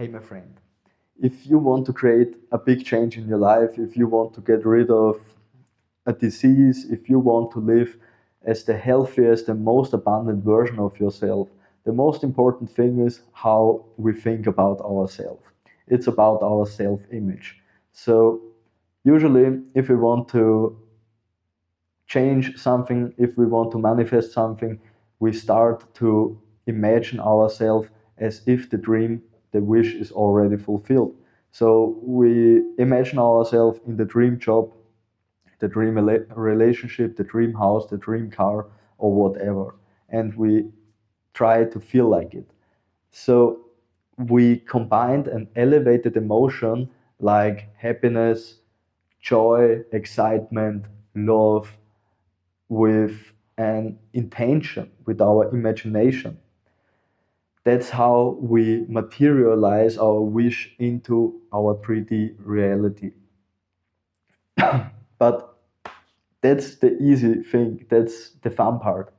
Hey, my friend, if you want to create a big change in your life, if you want to get rid of a disease, if you want to live as the healthiest and most abundant version of yourself, the most important thing is how we think about ourselves. It's about our self image. So, usually, if we want to change something, if we want to manifest something, we start to imagine ourselves as if the dream, the wish is already fulfilled. So we imagine ourselves in the dream job, the dream relationship, the dream house, the dream car, or whatever. And we try to feel like it. So we combined an elevated emotion like happiness, joy, excitement, love, with an intention, with our imagination. That's how we materialize our wish into our 3D reality. But that's the easy thing, that's the fun part.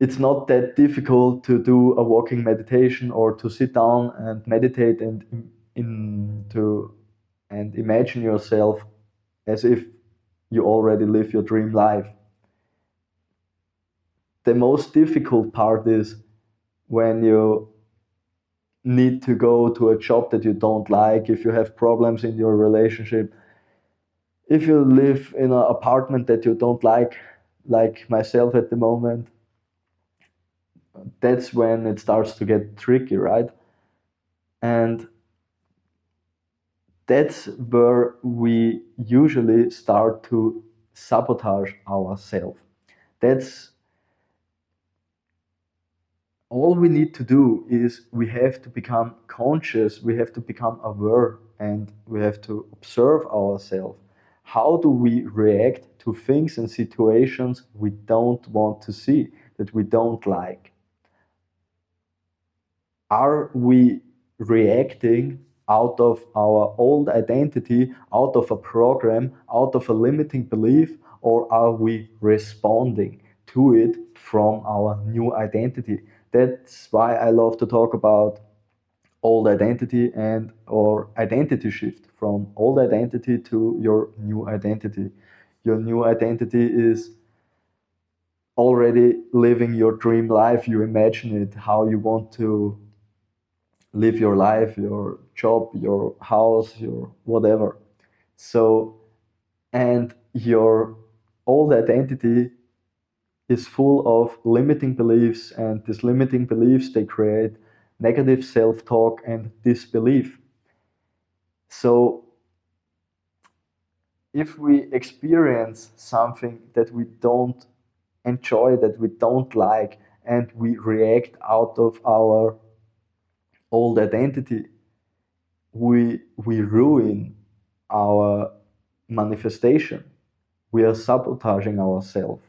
It's not that difficult to do a walking meditation or to sit down and meditate and imagine yourself as if you already live your dream life. The most difficult part is when you need to go to a job that you don't like, if you have problems in your relationship, if you live in an apartment that you don't like myself at the moment, that's when it starts to get tricky, right? And that's where we usually start to sabotage ourselves. That's all we need to do is we have to become conscious, we have to become aware, and we have to observe ourselves. How do we react to things and situations we don't want to see, that we don't like? Are we reacting out of our old identity, out of a program, out of a limiting belief, or are we responding to it from our new identity? That's why I love to talk about old identity and or identity shift from old identity to your new identity. Your new identity is already living your dream life. You imagine it, how you want to live your life, your job, your house, your whatever. So, and your old identity is full of limiting beliefs, and these limiting beliefs they create negative self-talk and disbelief. So, if we experience something that we don't enjoy, that we don't like, and we react out of our old identity, we ruin our manifestation. We are sabotaging ourselves.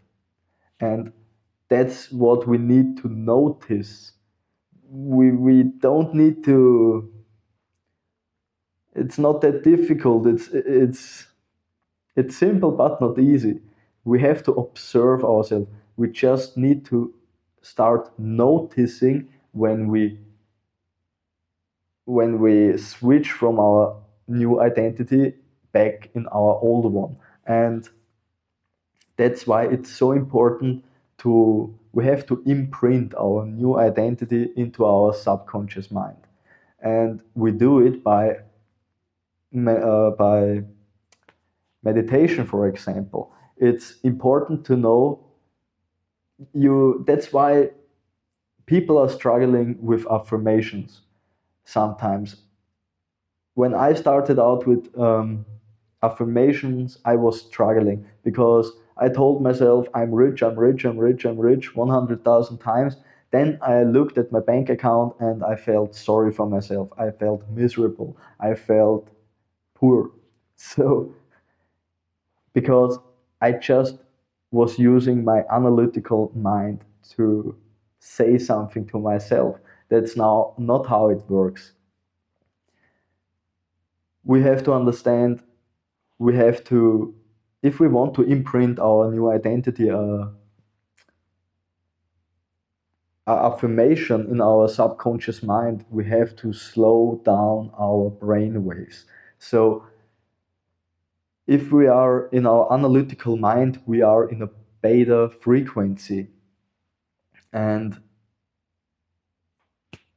And that's what we need to notice. We don't need to, it's not that difficult. It's simple but not easy. We have to observe ourselves. We just need to start noticing when we switch from our new identity back in our old one. And that's why it's so important to we have to imprint our new identity into our subconscious mind. And we do it by meditation, for example. It's important to know you that's why people are struggling with affirmations sometimes. When I started out with affirmations, I was struggling because I told myself, I'm rich, I'm rich, I'm rich, I'm rich 100,000 times. Then I looked at my bank account and I felt sorry for myself. I felt miserable. I felt poor. So, because I just was using my analytical mind to say something to myself. That's now not how it works. We have to understand, we have to, if we want to imprint our new identity affirmation in our subconscious mind, we have to slow down our brain waves. So if we are in our analytical mind, we are in a beta frequency. And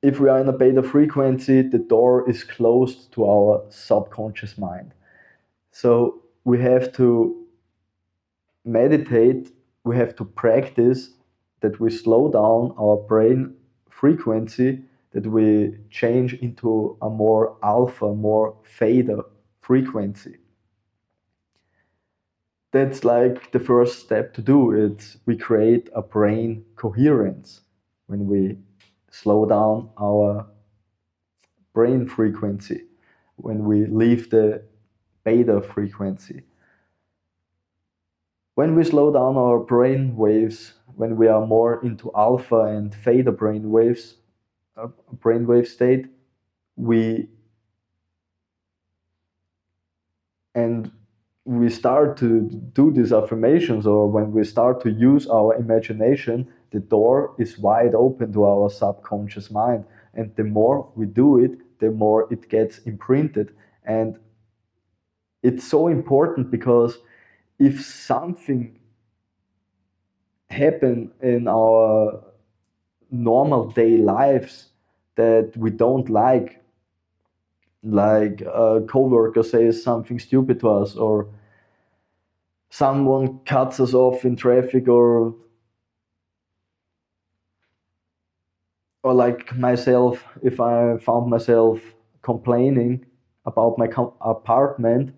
if we are in a beta frequency, the door is closed to our subconscious mind. So we have to meditate, we have to practice that we slow down our brain frequency, that we change into a more alpha, more theta frequency. That's like the first step to do. It's we create a brain coherence when we slow down our brain frequency, when we leave the beta frequency. When we slow down our brain waves, when we are more into alpha and theta brain waves, brainwave state, we and we start to do these affirmations, or when we start to use our imagination, the door is wide open to our subconscious mind. And the more we do it, the more it gets imprinted. And it's so important because if something happen in our normal day lives that we don't like a coworker says something stupid to us, or someone cuts us off in traffic, or like myself, if I found myself complaining about my apartment,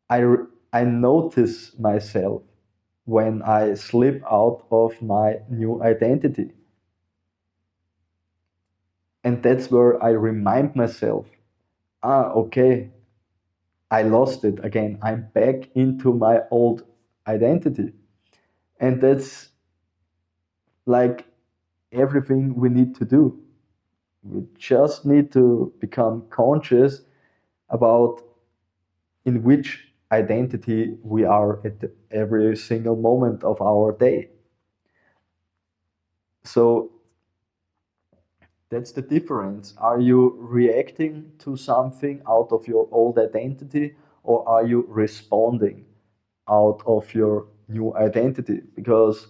I notice myself when I slip out of my new identity. And that's where I remind myself, okay, I lost it again. I'm back into my old identity. And that's like everything we need to do. We just need to become conscious about in which identity we are at every single moment of our day. So that's the difference. Are you reacting to something out of your old identity, or are you responding out of your new identity? Because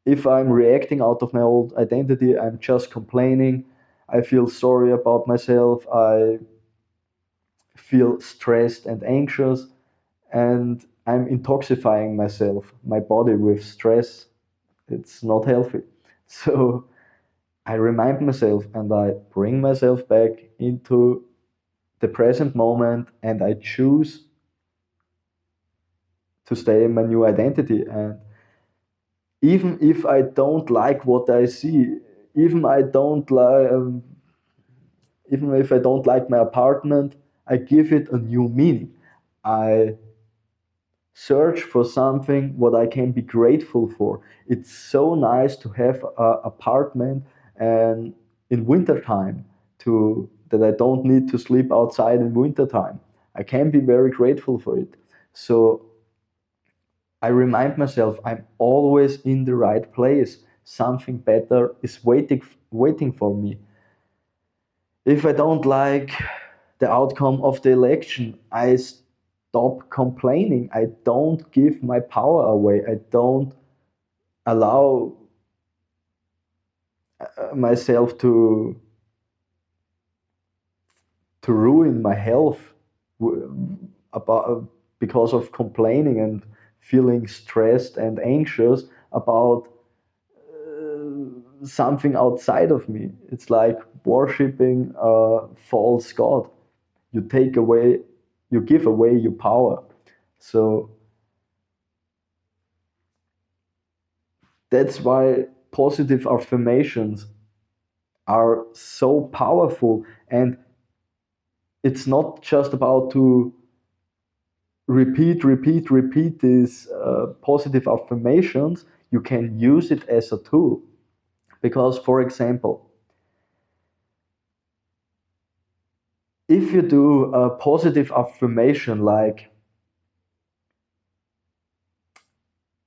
if I'm reacting out of my old identity, I'm just complaining. I feel sorry about myself. I feel stressed and anxious, and I'm intoxifying myself, my body with stress. It's not healthy. So I remind myself and I bring myself back into the present moment, and I choose to stay in my new identity. And even if I don't like what I see, even I don't like, even if I don't like my apartment, I give it a new meaning. I search for something what I can be grateful for. It's so nice to have an apartment and in wintertime to that I don't need to sleep outside in wintertime. I can be very grateful for it. So I remind myself I'm always in the right place. Something better is waiting for me. If I don't like the outcome of the election, I stop complaining. I don't give my power away. I don't allow myself to ruin my health about because of complaining and feeling stressed and anxious about something outside of me. It's like worshiping a false god. You take away, you give away your power. So that's why positive affirmations are so powerful. And it's not just about to repeat these positive affirmations. You can use it as a tool. Because, for example, if you do a positive affirmation, like,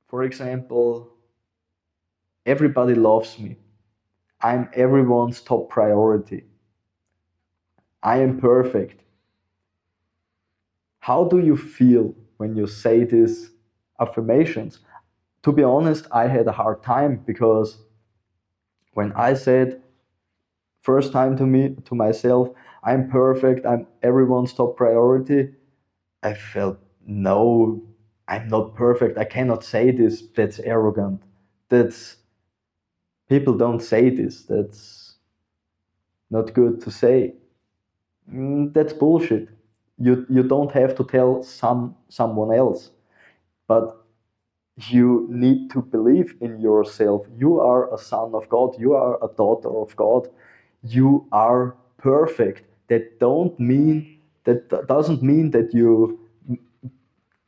for example, Everybody loves me. I'm everyone's top priority. I am perfect. How do you feel when you say these affirmations? To be honest, I had a hard time because when I said first time to myself, I'm perfect, I'm everyone's top priority, I felt no, I'm not perfect. I cannot say this. That's arrogant. That's people don't say this. That's not good to say. That's bullshit. You don't have to tell someone else, but you need to believe in yourself. You are a son of God. You are a daughter of God. You are perfect. That doesn't mean that you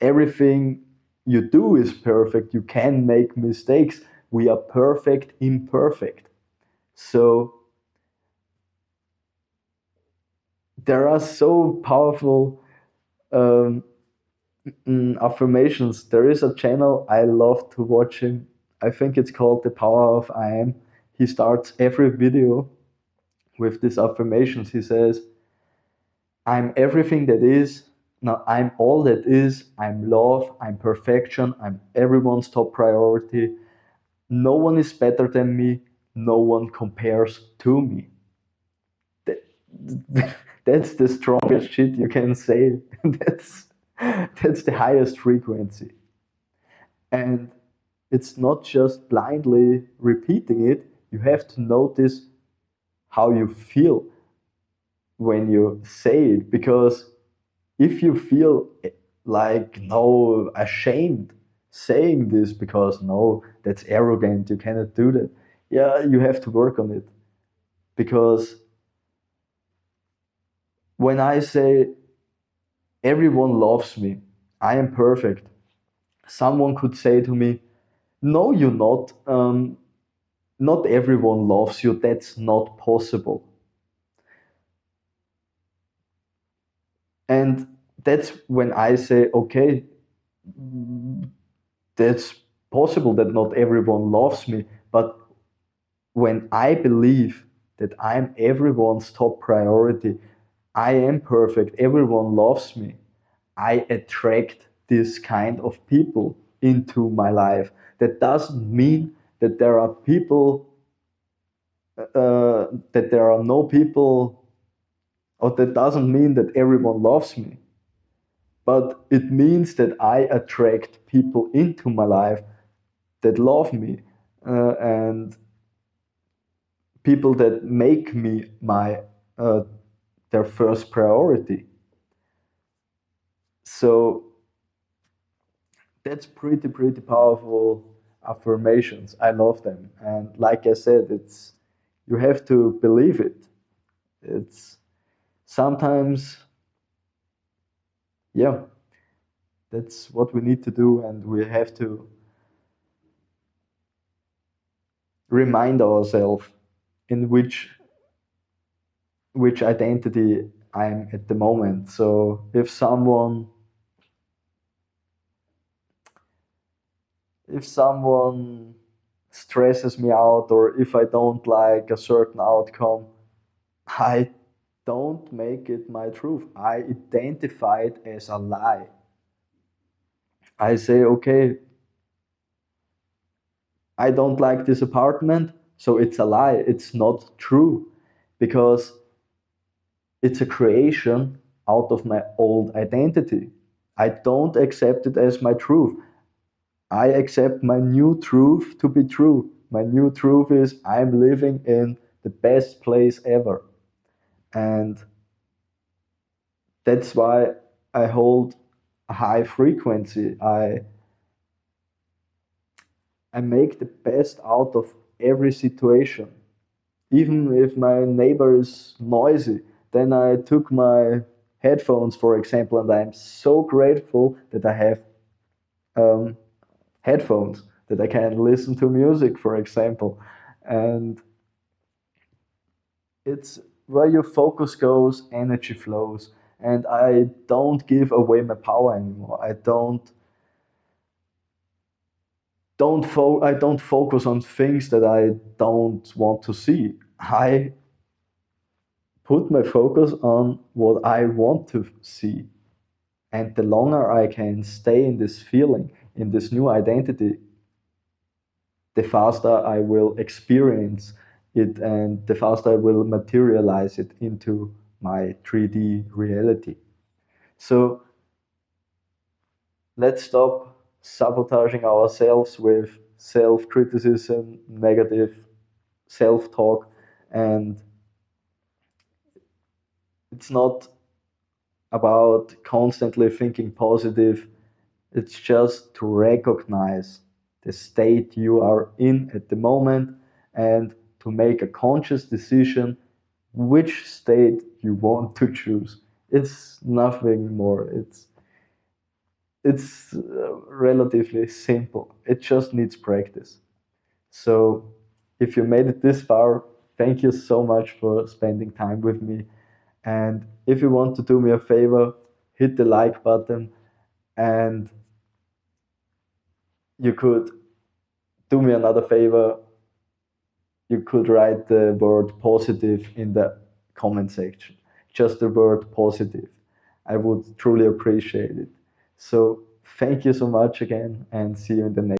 everything you do is perfect. You can make mistakes. We are perfect, imperfect. So there are so powerful um, affirmations. There is a channel I love to watch him. I think it's called The Power of I Am. He starts every video with these affirmations. He says, I'm everything that is. Now I'm all that is. I'm love. I'm perfection. I'm everyone's top priority. No one is better than me. No one compares to me. That, that's the strongest shit you can say. That's the highest frequency. And it's not just blindly repeating it, you have to notice how you feel when you say it. Because if you feel like, no, ashamed saying this because, no, that's arrogant, you cannot do that, yeah, you have to work on it. Because when I say everyone loves me, I am perfect, someone could say to me, no, you're not. Not everyone loves you. That's not possible. And that's when I say, okay, that's possible that not everyone loves me. But when I believe that I'm everyone's top priority, I am perfect, everyone loves me, I attract this kind of people into my life. That doesn't mean that there are people, that there are no people, or that doesn't mean that everyone loves me. But it means that I attract people into my life that love me, and people that make me my their first priority. So that's pretty powerful affirmations. I love them, and like I said, it's you have to believe it. It's sometimes, yeah, that's what we need to do, and we have to remind ourselves in which identity I'm at the moment. So if someone stresses me out, or if I don't like a certain outcome, I don't make it my truth. I identify it as a lie. I say, okay, I don't like this apartment, so it's a lie. It's not true because it's a creation out of my old identity. I don't accept it as my truth. I accept my new truth to be true. My new truth is I'm living in the best place ever. And that's why I hold a high frequency. I make the best out of every situation. Even if my neighbor is noisy, then I took my headphones, for example, and I'm so grateful that I have um, headphones that I can listen to music, for example. And it's where your focus goes, energy flows. And I don't give away my power anymore. I don't I don't focus on things that I don't want to see. I put my focus on what I want to see. And the longer I can stay in this feeling, in this new identity, the faster I will experience it and the faster I will materialize it into my 3D reality. So let's stop sabotaging ourselves with self criticism, negative self talk, and it's not about constantly thinking positive. It's just to recognize the state you are in at the moment and to make a conscious decision which state you want to choose. It's nothing more. It's relatively simple. It just needs practice. So if you made it this far, thank you so much for spending time with me. And if you want to do me a favor, hit the like button, and you could do me another favor. You could write the word positive in the comment section. Just the word positive. I would truly appreciate it. So thank you so much again and see you in the next.